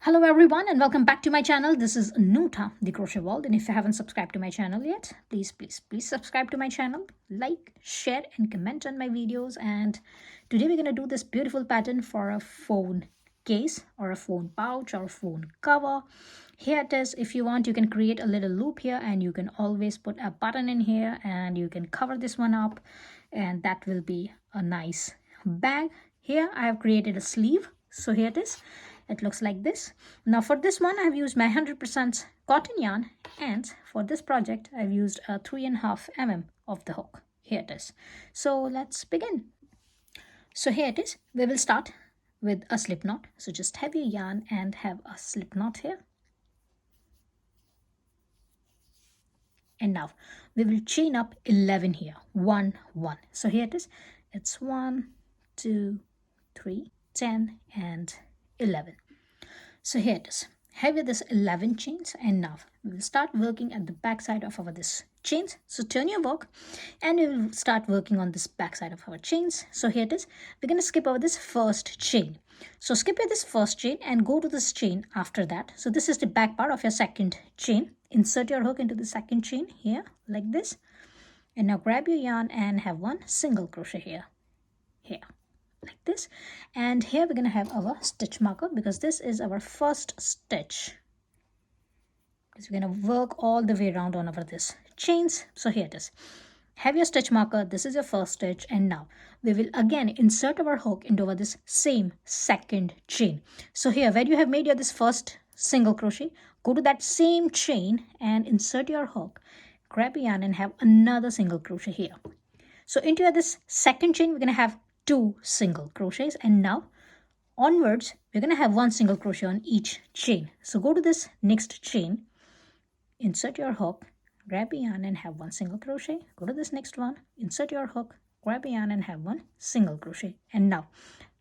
Hello everyone and welcome back to my channel. This is Nuta, the Crochet World, and if you haven't subscribed to my channel yet, please subscribe to my channel, like, share and comment on my videos. And today we're going to do this beautiful pattern for a phone case or a phone pouch or a phone cover. Here it is. If you want, you can create a little loop here and you can always put a button in here and you can cover this one up, and that will be a nice bag. Here I have created a sleeve, so here it is. It looks like this. Now for this one, I've used my 100% cotton yarn, and for this project, I've used a 3.5 mm of the hook. Here it is. So let's begin. So here it is. We will start with a slip knot. So just have your yarn and have a slip knot here. And now we will chain up 11 here. 1, 1. So here it is. It's 1, 2, 3, 10, and 11. So here it is. Have this 11 chains, and now we will start working at the back side of our this chains. So turn your work and we will start working on this back side of our chains. So here it is. We're going to skip over this first chain. So skip over this first chain and go to this chain after that. So this is the back part of your second chain. Insert your hook into the second chain here like this. And now grab your yarn and have one single crochet here. Like this, and here we're going to have our stitch marker because this is our first stitch, because we're going to work all the way around on our this chains. So here it is. Have your stitch marker. This is your first stitch, and now we will again insert our hook into our this same second chain. So here where you have made your this first single crochet, go to that same chain and insert your hook, grab your yarn and have another single crochet here. So into this second chain we're going to have 2 single crochets, and now onwards we're going to have 1 single crochet on each chain. So go to this next chain, insert your hook, grab a yarn and have 1 single crochet. Go to this next one, insert your hook, grab a yarn and have 1 single crochet. And now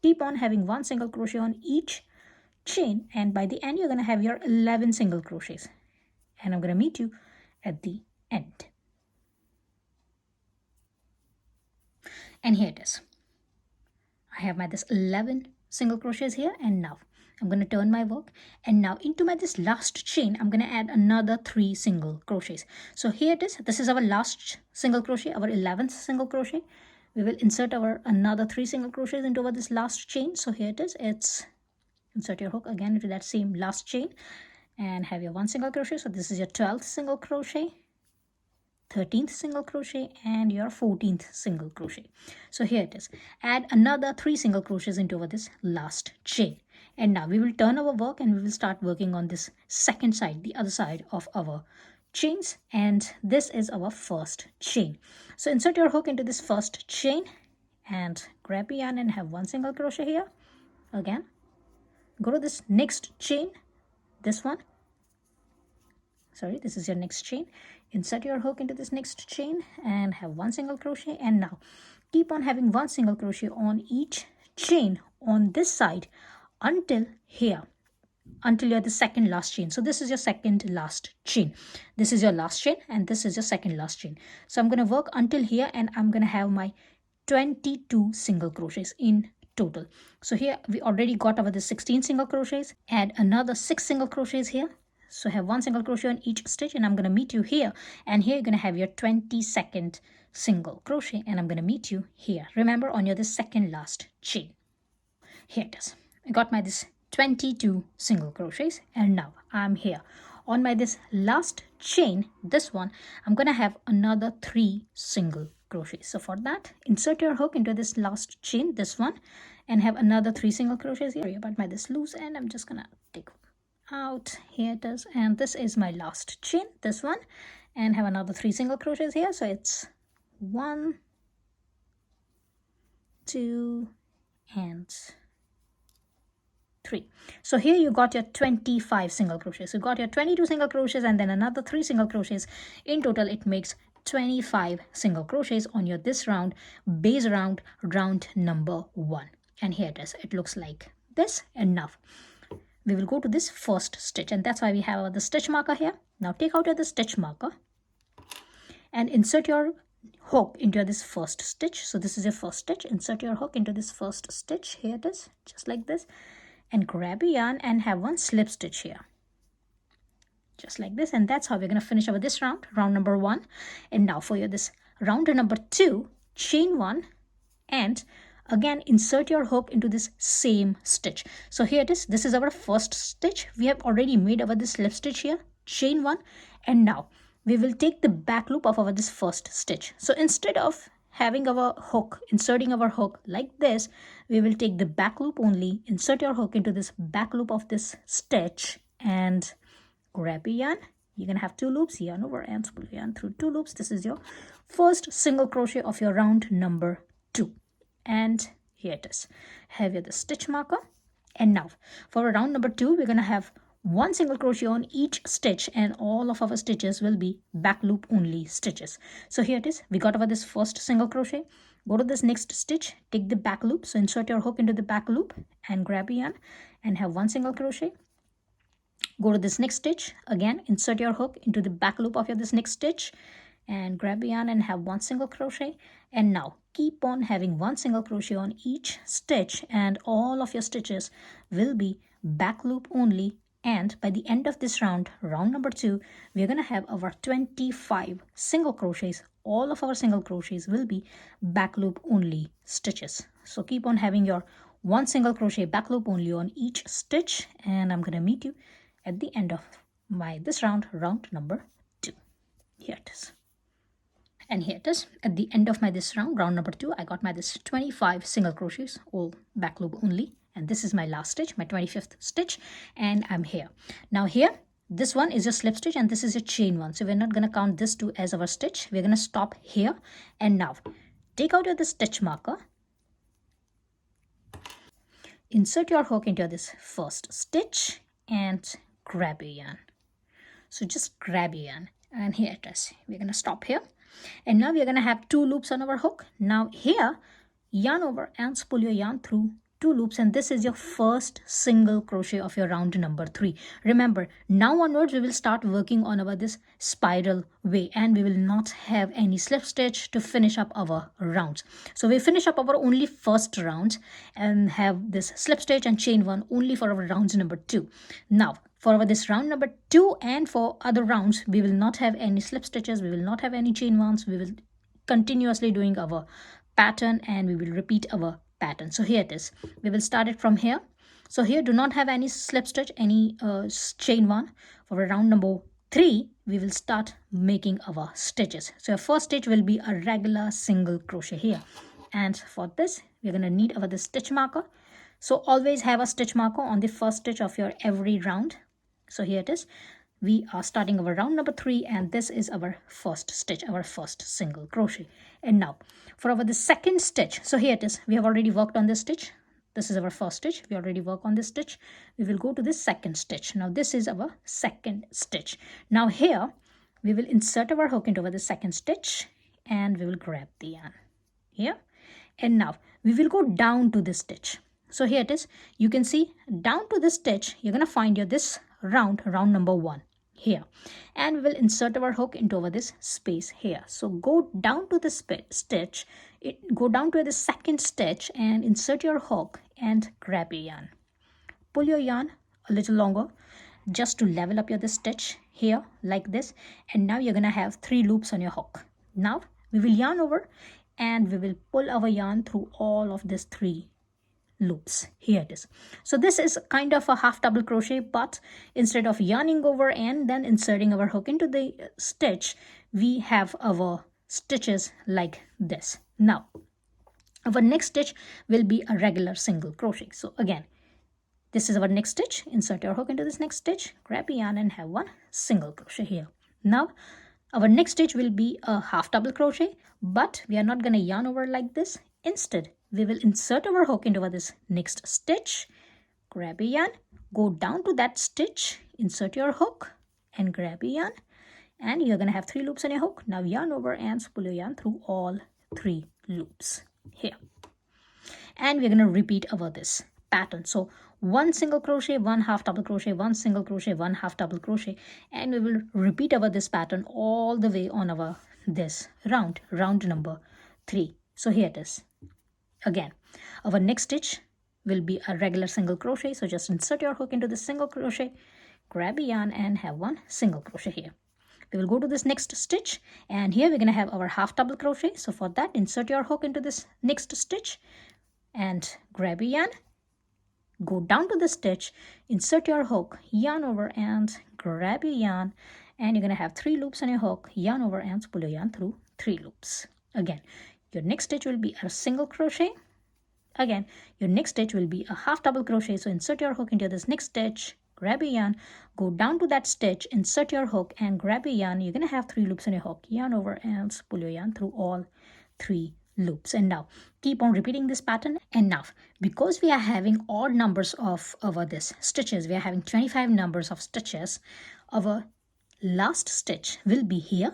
keep on having 1 single crochet on each chain, and by the end you're going to have your 11 single crochets, and I'm going to meet you at the end. And here it is. I have my this 11 single crochets here, and now I'm going to turn my work, and now into my this last chain I'm going to add another 3 single crochets. So here it is. This is our last single crochet, our 11th single crochet. We will insert our another 3 single crochets into our this last chain. So here it is. It's insert your hook again into that same last chain and have your 1 single crochet. So this is your 12th single crochet, 13th single crochet, and your 14th single crochet. So here it is. Add another 3 single crochets into this last chain, and now we will turn our work and we will start working on this second side, the other side of our chains, and this is our first chain. So insert your hook into this first chain and grab a yarn and have 1 single crochet here. Again go to this next chain, this one, sorry, this is your next chain. Insert your hook into this next chain and have 1 single crochet, and now keep on having 1 single crochet on each chain on this side until here, until you're the second last chain. So this is your second last chain, this is your last chain, and this is your second last chain. So I'm going to work until here, and I'm going to have my 22 single crochets in total. So here we already got over the 16 single crochets. Add another 6 single crochets here. So have 1 single crochet on each stitch, and I'm going to meet you here, and here you're going to have your 22nd single crochet, and I'm going to meet you here, remember, on your this second last chain. Here it is. I got my this 22 single crochets, and now I'm here on my this last chain, this one. I'm going to have another 3 single crochets. So for that, insert your hook into this last chain, this one, and have another 3 single crochets here. Sorry about my this loose end. I'm just gonna take out. Here it is, and this is my last chain, this one, and have another 3 single crochets here. So it's 1, 2, and 3. So here you got your 25 single crochets. You got your 22 single crochets and then another 3 single crochets. In total it makes 25 single crochets on your this round, base round, round number 1. And here it is. It looks like this. And now we will go to this first stitch, and that's why we have the stitch marker here. Now take out the stitch marker and insert your hook into this first stitch. So this is your first stitch. Insert your hook into this first stitch. Here it is, just like this, and grab a yarn and have one slip stitch here, just like this. And that's how we're going to finish over this round, round number 1. And now for this round number 2, chain 1 and again insert your hook into this same stitch. So here it is. This is our first stitch. We have already made our this slip stitch here, chain 1, and now we will take the back loop of our this first stitch. So instead of having our hook, inserting our hook like this, we will take the back loop only, insert your hook into this back loop of this stitch and grab a yarn. You're gonna have 2 loops, yarn over and spool yarn through 2 loops. This is your first single crochet of your round number 2. And here it is. Have your the stitch marker. And now for round number 2, we're gonna have 1 single crochet on each stitch, and all of our stitches will be back loop only stitches. So here it is. We got over this first single crochet. Go to this next stitch, take the back loop. So insert your hook into the back loop and grab a yarn and have 1 single crochet. Go to this next stitch, again insert your hook into the back loop of your this next stitch and grab a yarn and have 1 single crochet. And now keep on having 1 single crochet on each stitch, and all of your stitches will be back loop only. And by the end of this round, round number 2, we're going to have our 25 single crochets. All of our single crochets will be back loop only stitches. So keep on having your 1 single crochet back loop only on each stitch, and I'm going to meet you at the end of this round, round number 2. Here it is. And here it is. At the end of this round, round number 2, I got this 25 single crochets, all back loop only. And this is my last stitch, my 25th stitch, and I'm here. Now here, this one is your slip stitch and this is your chain 1. So we're not going to count this 2 as our stitch. We're going to stop here. And now take out the stitch marker. Insert your hook into this first stitch and grab your yarn. So just grab your yarn, and here it is. We're going to stop here. And now we're going to have 2 loops on our hook. Now here, yarn over and spool your yarn through 2 loops, and this is your first single crochet of your round number 3. Remember, now onwards we will start working on our this spiral way, and we will not have any slip stitch to finish up our rounds. So we finish up our only first round and have this slip stitch and chain 1 only for our rounds number 2. Now for this round number 2 and for other rounds, we will not have any slip stitches, we will not have any chain 1s. We will continuously doing our pattern and we will repeat our pattern. So here it is. We will start it from here. So here do not have any slip stitch, any chain 1. For round number 3, we will start making our stitches. So your first stitch will be a regular single crochet here. And for this, we're going to need our stitch marker. So always have a stitch marker on the first stitch of your every round. So here it is. We are starting our round number 3, and this is our first stitch, our first single crochet. And now for the second stitch, so here it is. We have already worked on this stitch. This is our first stitch. We already worked on this stitch. We will go to this second stitch. Now this is our second stitch. Now here we will insert our hook into the second stitch and we will grab the yarn here. And now we will go down to this stitch. So here it is. You can see down to this stitch, you're going to find this round number 1 here, and we will insert our hook into this space here. So go down to the stitch, go down to the second stitch and insert your hook and grab your yarn. Pull your yarn a little longer just to level up this stitch here like this, and now you're gonna have 3 loops on your hook. Now we will yarn over and we will pull our yarn through all of these 3 loops. Here it is. So this is kind of a half double crochet, but instead of yarning over and then inserting our hook into the stitch, we have our stitches like this. Now our next stitch will be a regular single crochet. So again, this is our next stitch. Insert your hook into this next stitch, grab a yarn and have 1 single crochet here. Now our next stitch will be a half double crochet, but we are not going to yarn over like this. Instead, we will insert our hook into this next stitch, grab a yarn, go down to that stitch, insert your hook and grab a yarn, and you're going to have 3 loops on your hook. Now yarn over and pull your yarn through all 3 loops here. And we're going to repeat over this pattern. So 1 single crochet, 1 half double crochet, 1 single crochet, 1 half double crochet, and we will repeat over this pattern all the way on our this round number 3. So here it is. Again, our next stitch will be a regular single crochet. So just insert your hook into the single crochet, grab a yarn and have one single crochet here. We will go to this next stitch, and here we're going to have our half double crochet. So for that, insert your hook into this next stitch and grab a yarn, go down to the stitch, insert your hook, yarn over and grab your yarn, and you're going to have 3 loops on your hook, yarn over and pull your yarn through 3 loops. Again, your next stitch will be a single crochet. Again, your next stitch will be a half double crochet. So insert your hook into this next stitch, grab a yarn, go down to that stitch, insert your hook and grab a yarn. You're going to have 3 loops on your hook, yarn over and pull your yarn through all 3 loops. And now keep on repeating this pattern. And now, because we are having odd numbers of over this stitches, we are having 25 numbers of stitches, our last stitch will be here.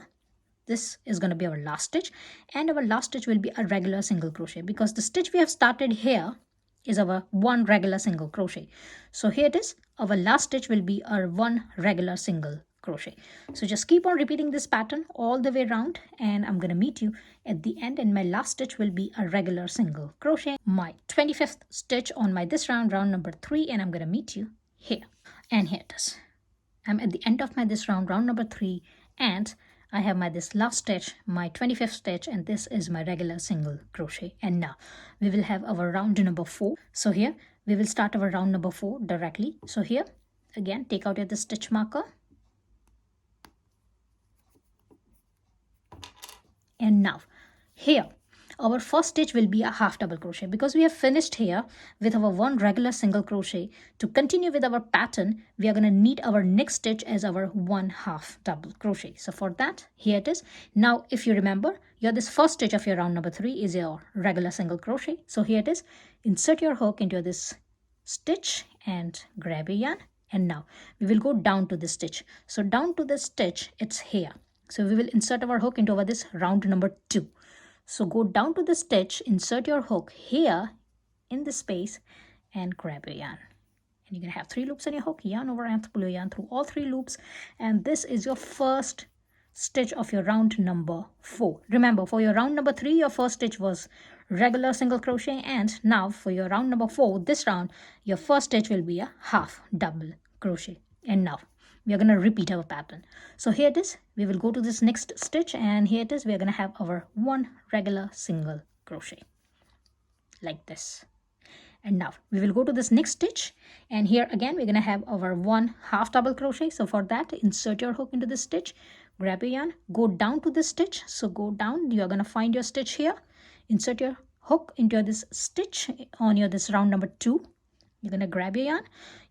This is going to be our last stitch, and our last stitch will be a regular single crochet, because the stitch we have started here is our one regular single crochet. So here it is, our last stitch will be our one regular single crochet. So just keep on repeating this pattern all the way around, and I'm going to meet you at the end, and my last stitch will be a regular single crochet, my 25th stitch on my this round number 3, and I'm going to meet you here. And here it is, I'm at the end of my this round number 3, and I have my this last stitch, my 25th stitch, and this is my regular single crochet. And now we will have our round number 4. So here we will start our round number 4 directly. So here again, take out your stitch marker, and now here our first stitch will be a half double crochet, because we have finished here with our one regular single crochet. To continue with our pattern, we are going to need our next stitch as our one half double crochet. So for that, here it is. Now if you remember, this first stitch of your round number 3 is your regular single crochet. So here it is, insert your hook into this stitch and grab a yarn, and now we will go down to this stitch. So down to this stitch, it's here. So we will insert our hook into this round number 2. So go down to the stitch, insert your hook here in the space and grab your yarn. And you're going to have 3 loops on your hook, yarn over and pull your yarn through all 3 loops. And this is your first stitch of your round number 4. Remember, for your round number 3, your first stitch was regular single crochet. And now for your round number 4, this round, your first stitch will be a half double crochet. And now we are going to repeat our pattern. So here it is, we will go to this next stitch, and here it is, we are going to have our one regular single crochet like this. And now we will go to this next stitch, and here again we're going to have our one half double crochet. So for that, insert your hook into this stitch, grab your yarn, go down to this stitch. So go down, you are going to find your stitch here, insert your hook into this stitch on your this round number 2. You're going to grab your yarn,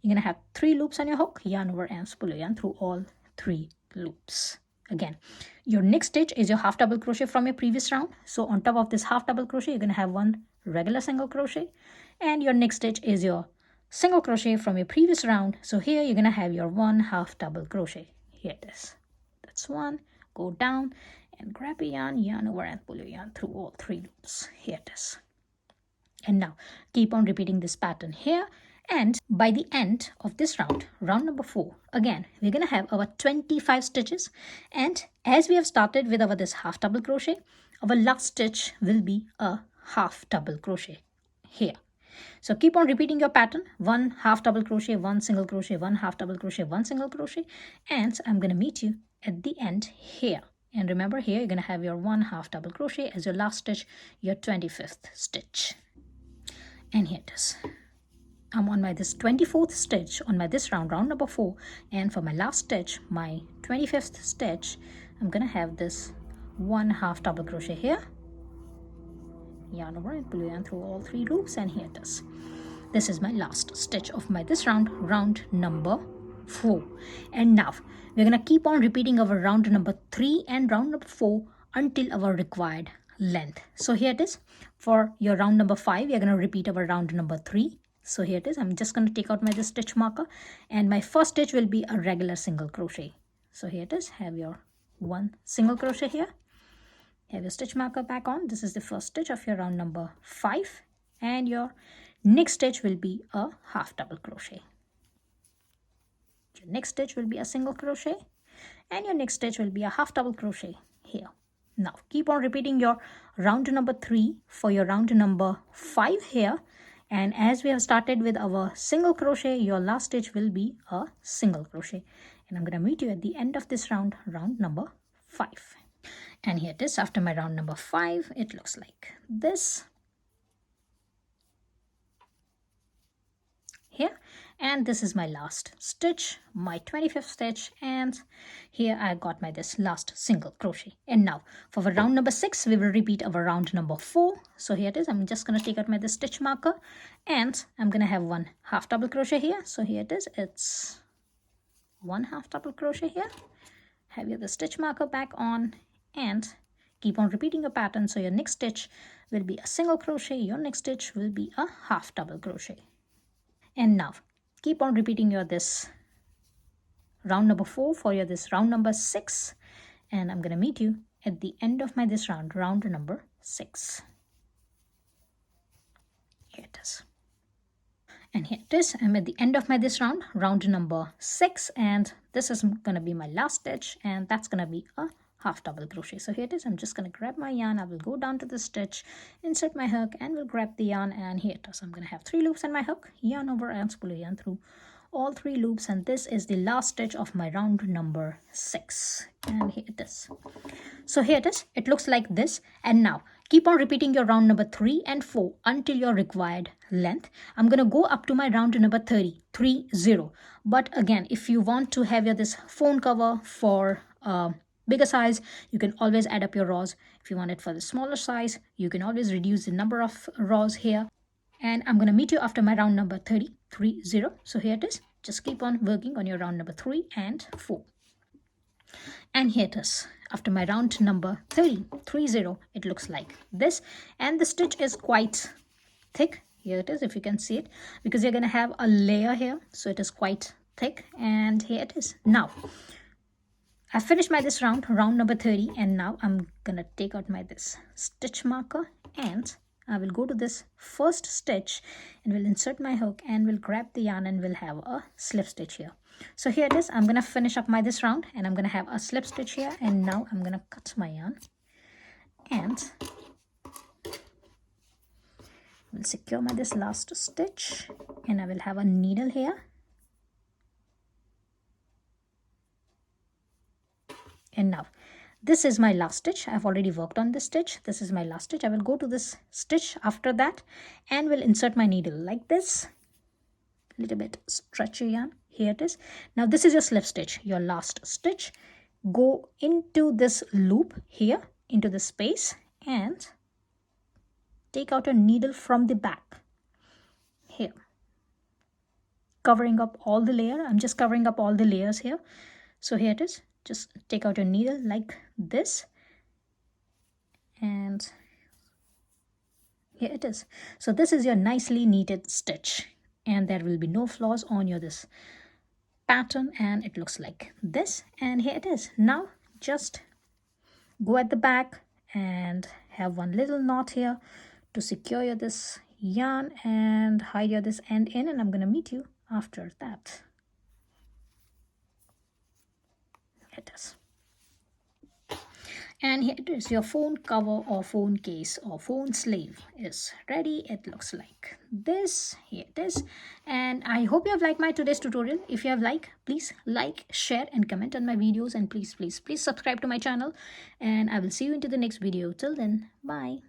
you're going to have 3 loops on your hook, yarn over and pull your yarn through all 3 loops. Again, your next stitch is your half double crochet from your previous round. So on top of this half double crochet, you're going to have one regular single crochet, and your next stitch is your single crochet from your previous round. So here you're going to have your one half double crochet. Here it is. That's one. Go down and grab a yarn, yarn over and pull your yarn through all 3 loops. Here it is. And now keep on repeating this pattern here, and by the end of this round number 4, again we're going to have our 25 stitches. And as we have started with our this half double crochet, our last stitch will be a half double crochet here. So keep on repeating your pattern, one half double crochet, one single crochet, one half double crochet, one single crochet, and I'm going to meet you at the end here. And remember, here you're going to have your one half double crochet as your last stitch, your 25th stitch. And here it is, I'm on my this 24th stitch on my this round number 4, and for my last stitch, my 25th stitch, I'm gonna have this one half double crochet here, yarn over and pull your yarn through all 3 loops, and here it is. This is my last stitch of my this round number 4. And now we're gonna keep on repeating our round number 3 and round number 4 until our required length. So here it is, for your round number 5, we are going to repeat our round number 3. So here it is, I'm just going to take out my this stitch marker, and my first stitch will be a regular single crochet. So here it is, have your one single crochet here, have your stitch marker back on. This is the first stitch of your round number 5, and your next stitch will be a half double crochet. Your next stitch will be a single crochet, and your next stitch will be a half double crochet here. Now keep on repeating your round number 3 for your round number 5 here, And as we have started with our single crochet, your last stitch will be a single crochet. And I'm going to meet you at the end of this round, round number 5. And here it is. After my round number 5, it looks like this. Here, and this is my last stitch, my 25th stitch, and here I got my this last single crochet. And now for our round number 6, we will repeat our round number 4. So here it is. I'm just going to take out my this stitch marker, and I'm going to have one half double crochet here. So here it is. It's one half double crochet here. Have your the stitch marker back on, and keep on repeating your pattern. So your next stitch will be a single crochet, your next stitch will be a half double crochet. And now keep on repeating your this round number 4 for your this round number 6, and I'm going to meet you at the end of my this round, round number 6. Here it is. And here it is. I'm at the end of my this round, round number 6, and this is going to be my last stitch, and that's going to be a half double crochet. So here it is. I'm just going to grab my yarn. I will go down to the stitch, insert my hook, and will grab the yarn, and here it is. I'm going to have 3 loops in my hook, yarn over and spool yarn through all 3 loops, and this is the last stitch of my round number 6. And here it is. So here it is. It looks like this. And now keep on repeating your round number 3 and 4 until your required length. I'm going to go up to my round number 30, 30. But again, if you want to have your this phone cover for bigger size, you can always add up your rows. If you want it for the smaller size, you can always reduce the number of rows here. And I'm going to meet you after my round number 30, 30. So here it is. Just keep on working on your round number 3 and 4. And here it is. After my round number 30, 30, it looks like this. And the stitch is quite thick. Here it is, if you can see it, because you're going to have a layer here. So it is quite thick. And here it is. Now, I finished my this round, round number 30, and now I'm gonna take out my this stitch marker, and I will go to this first stitch and will insert my hook and will grab the yarn and will have a slip stitch here. So here it is. I'm gonna finish up my this round, and I'm gonna have a slip stitch here, and now I'm gonna cut my yarn and will secure my this last stitch, and I will have a needle here. And now this is my last stitch. I've already worked on this stitch. This is my last stitch. I will go to this stitch after that and will insert my needle like this. A little bit stretchy yarn. Here it is. Now this is your slip stitch, your last stitch. Go into this loop here, into the space, and take out a needle from the back here, covering up all the layer. I'm just covering up all the layers here. So here it is. Just take out your needle like this, and here it is. So this is your nicely knitted stitch, and there will be no flaws on your this pattern, and it looks like this. And here it is. Now just go at the back and have one little knot here to secure your this yarn and hide your this end in, and I'm going to meet you after that. It is. And here it is. Your phone cover or phone case or phone sleeve is ready. It looks like this. Here it is. And I hope you have liked my today's tutorial. If you have liked, please like, share and comment on my videos, and please subscribe to my channel, and I will see you into the next video. Till then, bye.